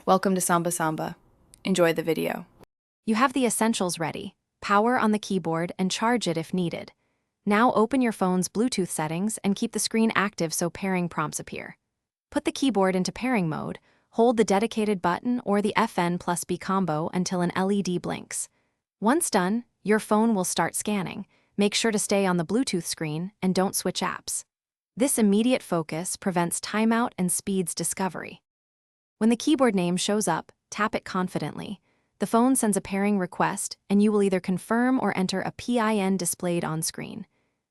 Welcome to Samba Samba. Enjoy the video. You have the essentials ready: power on the keyboard and charge it if needed. Now open your phone's Bluetooth settings and keep the screen active so pairing prompts appear. Put the keyboard into pairing mode, hold the dedicated button or the FN plus B combo until an LED blinks. Once done, your phone will start scanning. Make sure to stay on the Bluetooth screen and don't switch apps. This immediate focus prevents timeout and speeds discovery. When the keyboard name shows up, tap it confidently. The phone sends a pairing request, and you will either confirm or enter a PIN displayed on screen.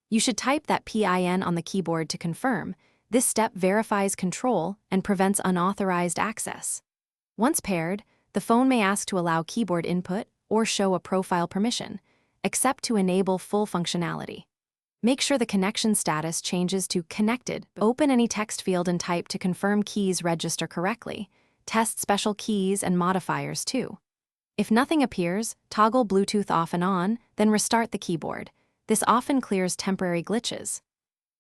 You should type that PIN on the keyboard to confirm. This step verifies control and prevents unauthorized access. Once paired, the phone may ask to allow keyboard input or show a profile permission, except to enable full functionality. Make sure the connection status changes to connected. Open any text field and type to confirm keys register correctly. Test special keys and modifiers too. If nothing appears, toggle Bluetooth off and on, then restart the keyboard. This often clears temporary glitches.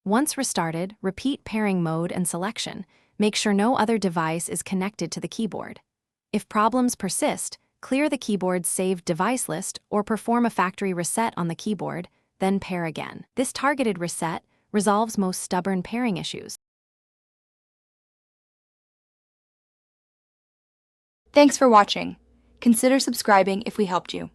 Once restarted, repeat pairing mode and selection. Make sure no other device is connected to the keyboard. If problems persist, clear the keyboard's saved device list or perform a factory reset on the keyboard, then pair again. This targeted reset resolves most stubborn pairing issues. Thanks for watching. Consider subscribing if we helped you.